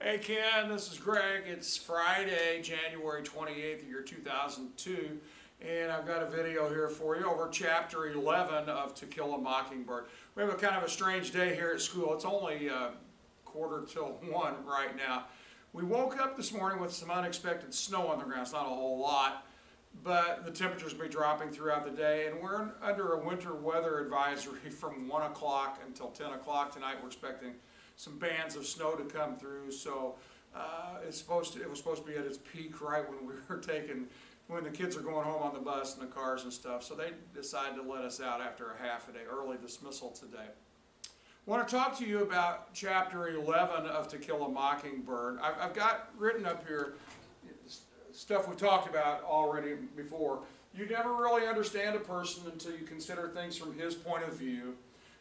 Hey Ken, this is Greg. It's Friday, January 28th of year 2002, and I've got a video here for you over chapter 11 of To Kill a Mockingbird. We have a kind of a strange day here at school. It's only quarter till 1 right now. We woke up this morning with some unexpected snow on the ground. It's not a whole lot, but the temperatures will be dropping throughout the day, and we're under a winter weather advisory from 1 o'clock until 10 o'clock tonight. We're expecting some bands of snow to come through, so it was supposed to be at its peak right when when the kids are going home on the bus and the cars and stuff. So they decided to let us out after a half a day, early dismissal today. I want to talk to you about chapter 11 of To Kill a Mockingbird. I've got written up here stuff we talked about already before. You never really understand a person until you consider things from his point of view,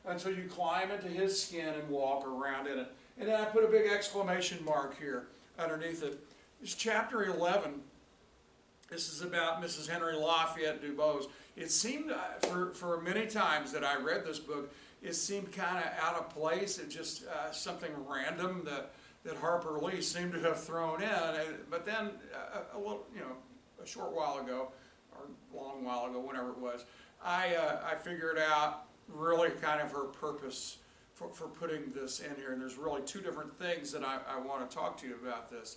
until you climb into his skin and walk around in it. And then I put a big exclamation mark here underneath it. It's chapter 11. This is about Mrs. Henry Lafayette DuBose. It seemed, for many times that I read this book, it seemed kind of out of place. It just something random that Harper Lee seemed to have thrown in. But then a short while ago, or a long while ago, whenever it was, I figured out really kind of her purpose for putting this in here. And there's really two different things that I want to talk to you about this.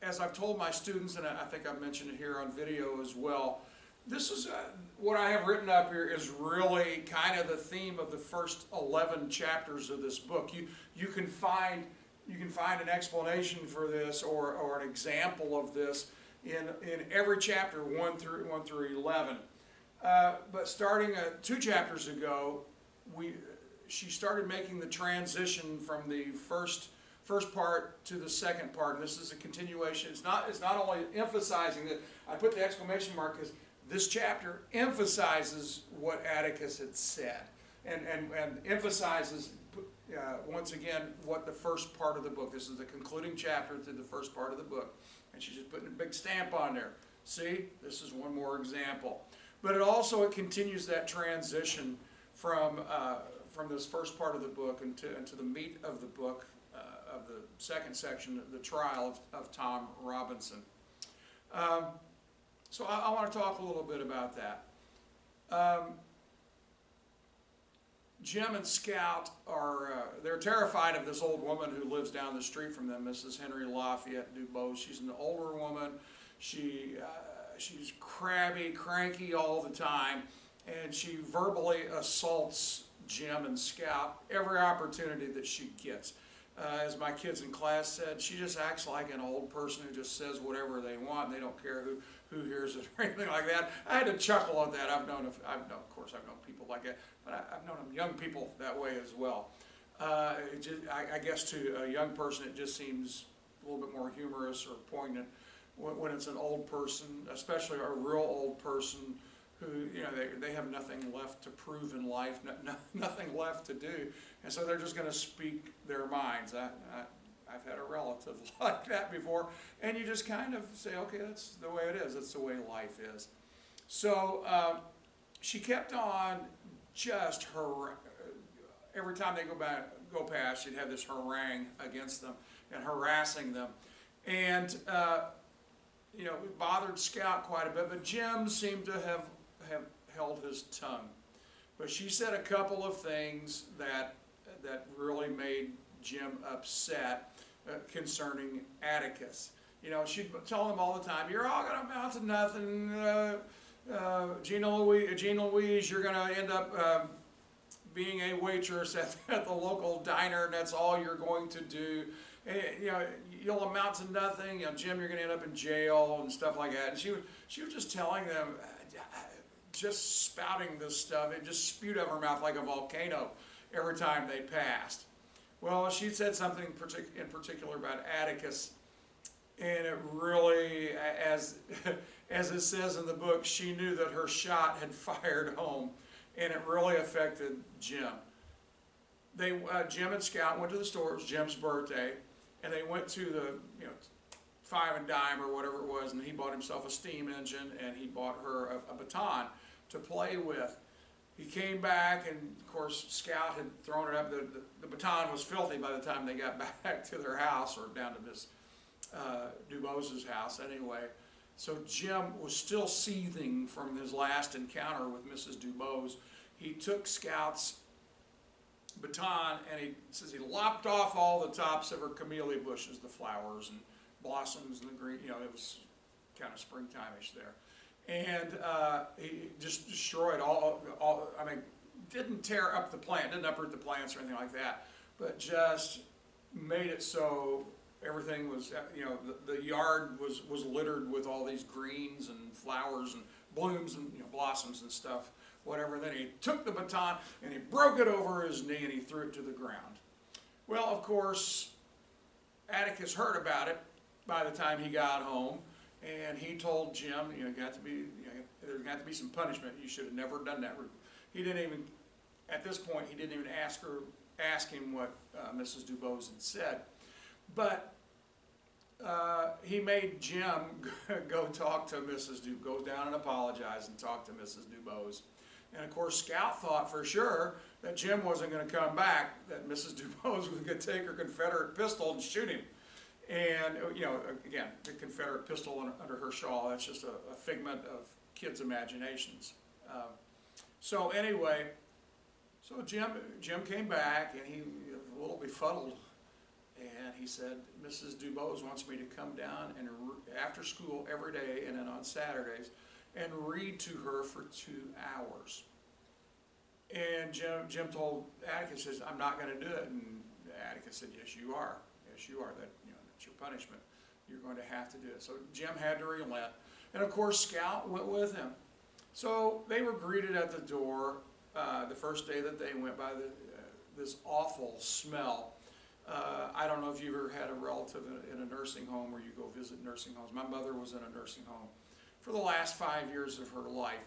As I've told my students, and I think I've mentioned it here on video as well, this is what I have written up here is really kind of the theme of the first 11 chapters of this book. You can find an explanation for this or an example of this in every chapter 1 through 11. But starting 2 chapters ago, she started making the transition from the first part to the second part, and this is a continuation. It's not only emphasizing that. I put the exclamation mark because this chapter emphasizes what Atticus had said, and emphasizes once again what the first part of the book. This is the concluding chapter to the first part of the book, and she's just putting a big stamp on there. See, this is one more example. But it continues that transition from this first part of the book into the meat of the book, of the second section, the trial of Tom Robinson. So I want to talk a little bit about that. Jim and Scout they're terrified of this old woman who lives down the street from them, Mrs. Henry Lafayette DuBose. She's an older woman. She's crabby, cranky all the time, and she verbally assaults Jim and Scout every opportunity that she gets. As my kids in class said, she just acts like an old person who just says whatever they want, and they don't care who hears it or anything like that. I had to chuckle at that. Of course I've known people like that, but I've known young people that way as well. I guess to a young person it just seems a little bit more humorous or poignant when it's an old person, especially a real old person who, they have nothing left to prove in life, nothing left to do, and so they're just going to speak their minds. I've had a relative like that before, and you just kind of say, okay, that's the way it is. That's the way life is. So she kept on just every time they go past, she'd have this harangue against them and harassing them, and it bothered Scout quite a bit, but Jim seemed to have held his tongue. But she said a couple of things that really made Jim upset concerning Atticus. She'd tell him all the time, "You're all going to amount to nothing. Gina Louise, you're going to end up being a waitress at the local diner, and that's all you're going to do. And, you'll amount to nothing. Jim, you're going to end up in jail," and stuff like that. And she was just telling them, just spouting this stuff. It just spewed out of her mouth like a volcano every time they passed. Well, she said something in particular about Atticus, and it really, as it says in the book, she knew that her shot had fired home, and it really affected Jim. Jim and Scout went to the store. It was Jim's birthday, and they went to the Five and Dime or whatever it was, and he bought himself a steam engine, and he bought her a baton to play with. he came back, and of course Scout had thrown it up. The baton was filthy by the time they got back to their house, or down to Miss Dubos's house anyway. So Jim was still seething from his last encounter with Mrs. Dubose. He took Scout's baton, and he says he lopped off all the tops of her camellia bushes, the flowers and blossoms and the green, you know, it was kind of springtime-ish there. And he just destroyed all, I mean, didn't tear up the plant, didn't uproot the plants or anything like that, but just made it so everything was, you know, the yard was littered with all these greens and flowers and blooms and, you know, blossoms and stuff, whatever. And then he took the baton and he broke it over his knee and he threw it to the ground. Well, of course, Atticus heard about it by the time he got home, and he told Jim, you know, there's got to be some punishment. You should have never done that. He didn't even, at this point, he didn't even ask him what Mrs. Dubose had said. But he made Jim go talk to Mrs. Dubose, go down and apologize and talk to Mrs. Dubose. And of course, Scout thought for sure that Jim wasn't going to come back, that Mrs. Dubose was going to take her Confederate pistol and shoot him. And, you know, again, the Confederate pistol under her shawl, that's just a figment of kids' imaginations. So anyway, so Jim came back, and he was a little befuddled. And he said, Mrs. Dubose wants me to come down and after school every day and then on Saturdays and read to her for 2 hours. And Jim told Atticus, says, I'm not going to do it. And Atticus said, yes, you are. Yes, you are. That's your punishment. You're going to have to do it. So Jim had to relent. And of course, Scout went with him. So they were greeted at the door the first day that they went by this awful smell. I don't know if you've ever had a relative in a nursing home or you go visit nursing homes. My mother was in a nursing home for the last 5 years of her life,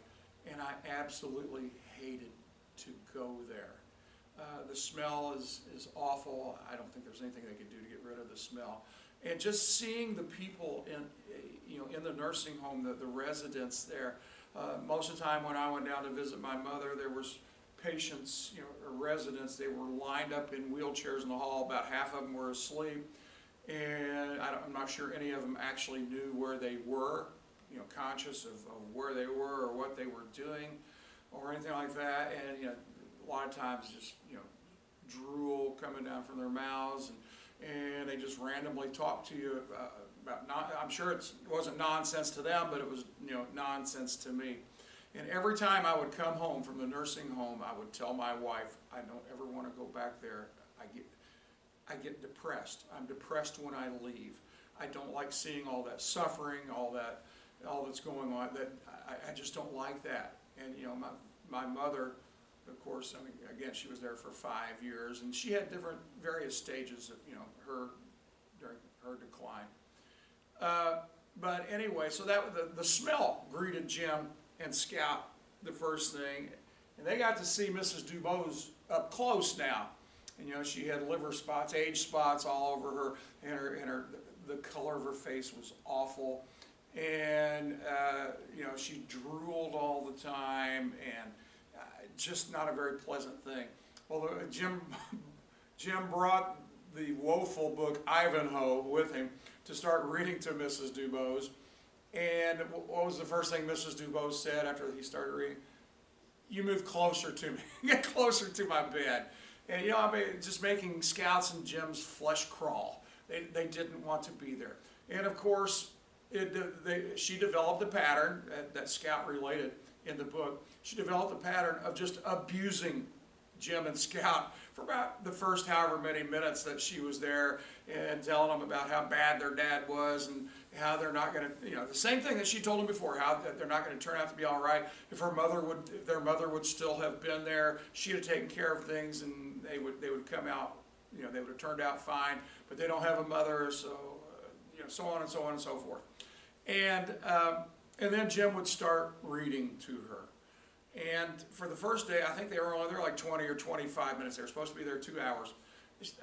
and I absolutely hated to go there. The smell is awful. I don't think there's anything they could do to get rid of the smell. And just seeing the people in the nursing home, the residents there. Most of the time when I went down to visit my mother, there was patients, or residents. They were lined up in wheelchairs in the hall. About half of them were asleep, and I'm not sure any of them actually knew where they were, conscious of where they were or what they were doing or anything like that. And a lot of times just drool coming down from their mouths, and they just randomly talk to you about I'm sure it wasn't nonsense to them, but it was nonsense to me. And every time I would come home from the nursing home, I would tell my wife, I don't ever want to go back there. I get depressed. I'm depressed when I leave. I don't like seeing all that suffering, all that's going on. That I just don't like that. And my mother, of course, I mean, again, she was there for 5 years, and she had various stages of during her decline. But anyway, so that the smell greeted Jim and Scout the first thing, and they got to see Mrs. Dubose up close now. And she had liver spots, age spots all over her, and the color of her face was awful, and she drooled all the time, and just not a very pleasant thing. Well, Jim brought the woeful book Ivanhoe with him to start reading to Mrs. Dubose. And what was the first thing Mrs. Dubose said after he started reading? You move closer to me. Get closer to my bed. And just making Scout's and Jim's flesh crawl. They didn't want to be there. And of course, she developed a pattern that Scout related in the book. She developed a pattern of just abusing Jim and Scout for about the first however many minutes that she was there, and telling them about how bad their dad was and how they're not going to, the same thing that she told them before, how they're not going to turn out to be all right. If their mother would still have been there, she'd have taken care of things, and they would come out, they would have turned out fine. But they don't have a mother, so so on and so on and so forth. And then Jim would start reading to her. And for the first day, I think they were only there like 20 or 25 minutes. They were supposed to be there 2 hours.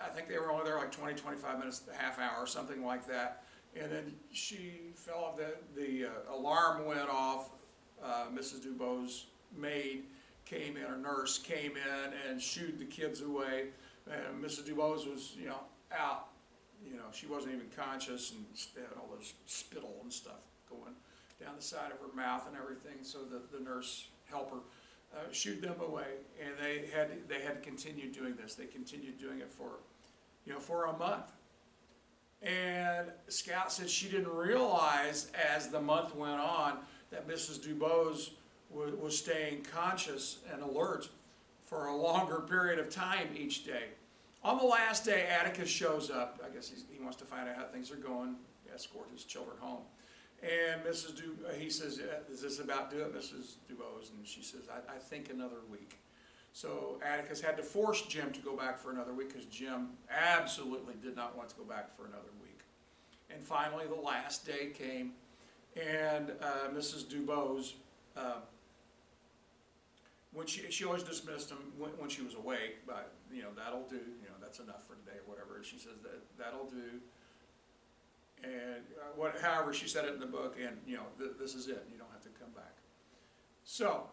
I think they were only there like 20, 25 minutes, a half hour, something like that. And then she fell off, the alarm went off, Mrs. Dubose made, came in, a nurse came in and shooed the kids away. And Mrs. DuBose was, out. She wasn't even conscious, and had all this spittle and stuff going down the side of her mouth and everything. So the nurse helper shooed them away, and they had to continue doing this. They continued doing it for a month. And Scout said she didn't realize as the month went on that Mrs. DuBose was staying conscious and alert for a longer period of time each day. On the last day, Atticus shows up. I guess he wants to find out how things are going, escort his children home. And he says, is this about do it, Mrs. DuBose? And she says, I think another week. So Atticus had to force Jim to go back for another week because Jim absolutely did not want to go back for another week. And finally, the last day came, and Mrs. DuBose, when she always dismissed him when she was awake, but that'll do, that's enough for today or whatever. She says that'll do. And however she said it in the book, and this is it. You don't have to come back. So,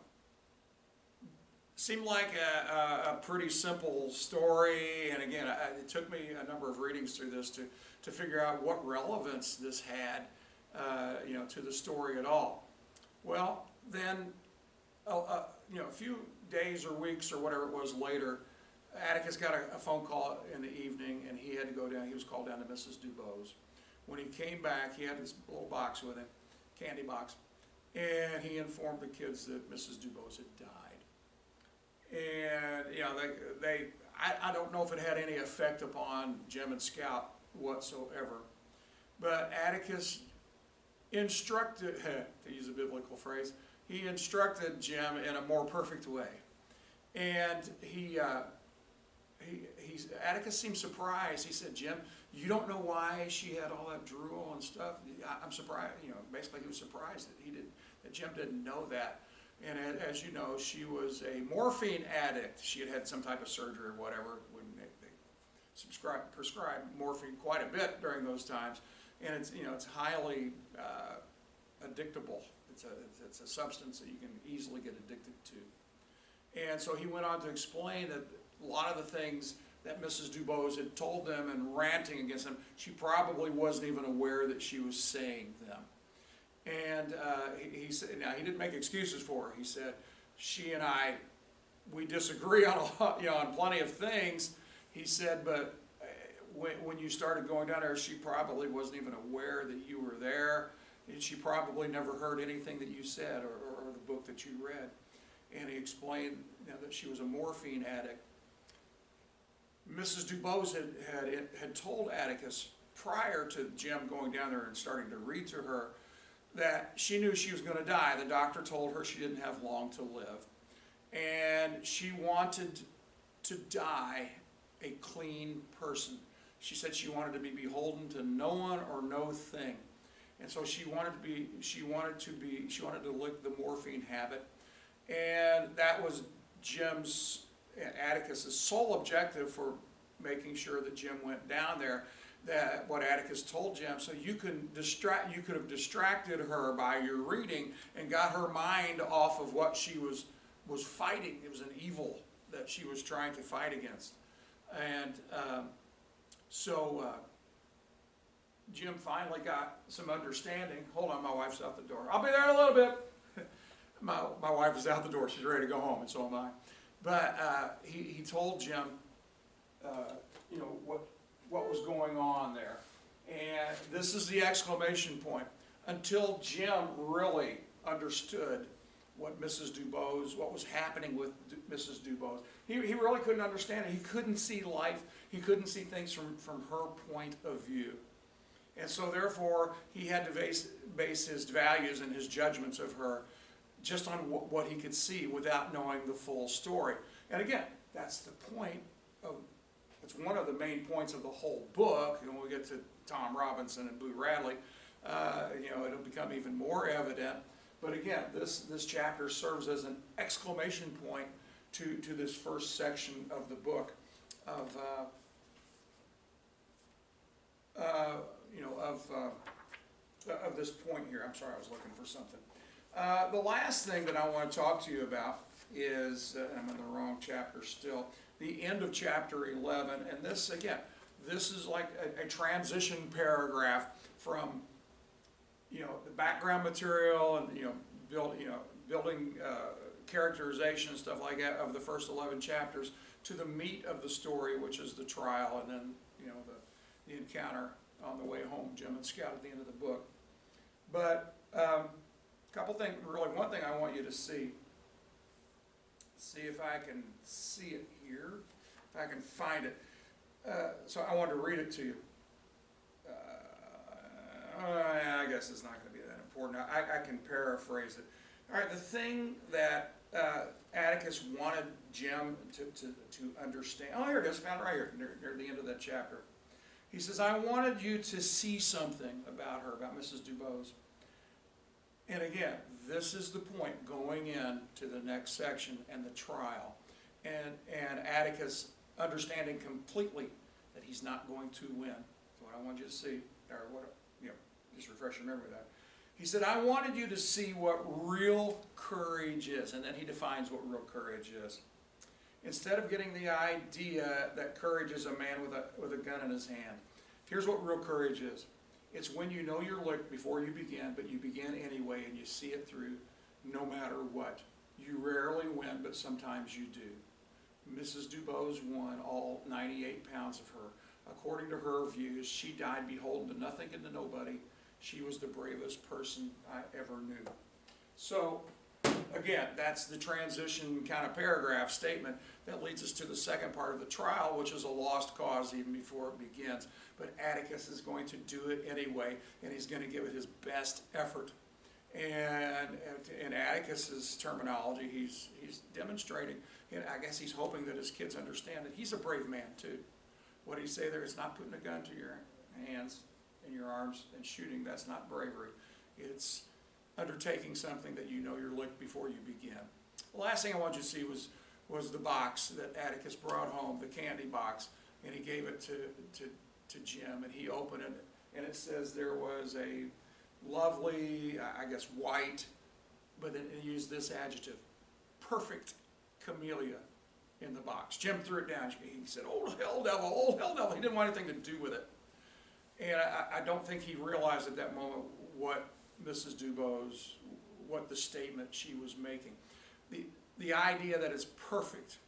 seemed like a pretty simple story, and again, it took me a number of readings through this to figure out what relevance this had, to the story at all. Well, then, a few days or weeks or whatever it was later, Atticus got a phone call in the evening, and he had to go down. He was called down to Mrs. DuBose. When he came back, he had this little box with him, candy box, and he informed the kids that Mrs. DuBose had died. And I don't know if it had any effect upon Jim and Scout whatsoever, but Atticus instructed, to use a biblical phrase, he instructed Jim in a more perfect way. And Atticus seemed surprised. He said, Jim, you don't know why she had all that drool and stuff? I'm surprised, basically he was surprised that Jim didn't know that. And as you know, she was a morphine addict. She had had some type of surgery or whatever when they prescribed morphine quite a bit during those times. And it's highly addictable. It's a substance that you can easily get addicted to. And so he went on to explain that a lot of the things that Mrs. DuBose had told them and ranting against them, she probably wasn't even aware that she was saying them. And he said, now he didn't make excuses for her. He said, she and I, we disagree on on plenty of things. He said, but when you started going down there, she probably wasn't even aware that you were there. And she probably never heard anything that you said or the book that you read. And he explained that she was a morphine addict. Mrs. DuBose had told Atticus prior to Jim going down there and starting to read to her that she knew she was going to die. The doctor told her she didn't have long to live. And she wanted to die a clean person. She said she wanted to be beholden to no one or no thing. And so she wanted to lick the morphine habit. And that was Atticus's sole objective for making sure that Jim went down there. That what Atticus told Jim, so you could have distracted her by your reading and got her mind off of what she was fighting. It was an evil that she was trying to fight against. And Jim finally got some understanding. Hold on, my wife's out the door. I'll be there in a little bit. My wife is out the door. She's ready to go home, and so am I. But he told Jim, what was going on there. And this is the exclamation point. Until Jim really understood what was happening with Mrs. DuBose. He really couldn't understand it. He couldn't see life. He couldn't see things from her point of view. And so therefore, he had to base his values and his judgments of her just on what he could see without knowing the full story. And again, that's the point of, it's one of the main points of the whole book. And when we get to Tom Robinson and Boo Radley, it'll become even more evident. But again, this chapter serves as an exclamation point to this first section of the book of this point here. I'm sorry, I was looking for something. The last thing that I want to talk to you about is, I'm in the wrong chapter still, the end of chapter 11, and this, again, this is like a transition paragraph from, the background material and, building characterization and stuff like that of the first 11 chapters to the meat of the story, which is the trial, and then, the encounter on the way home, Jim and Scout at the end of the book. But a couple things, really, one thing I want you to see if I can see it here, if I can find it. So I wanted to read it to you. I guess it's not going to be that important. I can paraphrase it. All right, the thing that Atticus wanted Jim to understand. Oh, here it is, found it right here, near the end of that chapter. He says, I wanted you to see something about her, about Mrs. Dubose. And again, this is the point going into the next section and the trial. And Atticus understanding completely that he's not going to win. So what I want you to see, or just refresh your memory of that. He said, I wanted you to see what real courage is. And then he defines what real courage is. Instead of getting the idea that courage is a man with a gun in his hand. Here's what real courage is. It's when you know you're licked before you begin, but you begin anyway and you see it through no matter what. You rarely win, but sometimes you do. Mrs. Dubose won all 98 pounds of her. According to her views, she died beholden to nothing and to nobody. She was the bravest person I ever knew. So, again, that's the transition kind of paragraph statement that leads us to the second part of the trial, which is a lost cause even before it begins. But Atticus is going to do it anyway, and he's going to give it his best effort. And in Atticus's terminology, he's demonstrating, and I guess he's hoping that his kids understand that he's a brave man too. What did he say there? It's not putting a gun to your hands and your arms and shooting. That's not bravery. It's undertaking something that you know you're licked before you begin. The last thing I want you to see was the box that Atticus brought home, the candy box, and he gave it to Jim, and he opened it, and it says there was a lovely, I guess white, but then he used this adjective, perfect camellia in the box. Jim threw it down. He said, old hell devil, old hell devil. He didn't want anything to do with it. And I don't think he realized at that moment what Mrs. Dubose, what the statement she was making. The idea that it's perfect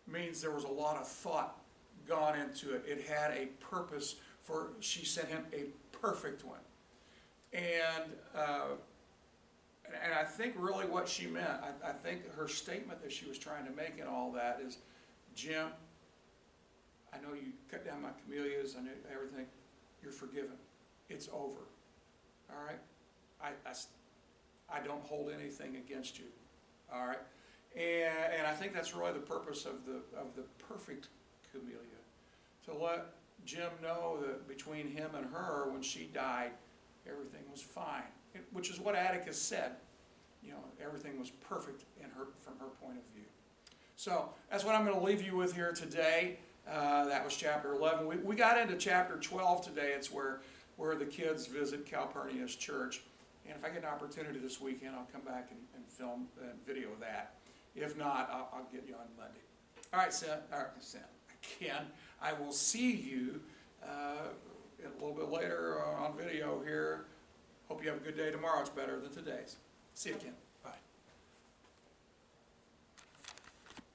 means there was a lot of thought gone into it. It had a purpose for, she sent him a perfect one. And I think really what she meant, I think her statement that she was trying to make in all that is, Jim, I know you cut down my camellias, I know everything, you're forgiven. It's over. All right? I don't hold anything against you. All right? And I think that's really the purpose of the perfect camellia. To let Jim know that between him and her, when she died, everything was fine. Which is what Atticus said. Everything was perfect from her point of view. So that's what I'm going to leave you with here today. That was chapter 11. We got into chapter 12 today. It's where the kids visit Calpurnia's church. And if I get an opportunity this weekend, I'll come back and film and video that. If not, I'll get you on Monday. All right, Ken, I will see you a little bit later on video here. Hope you have a good day tomorrow. It's better than today's. See you, Ken.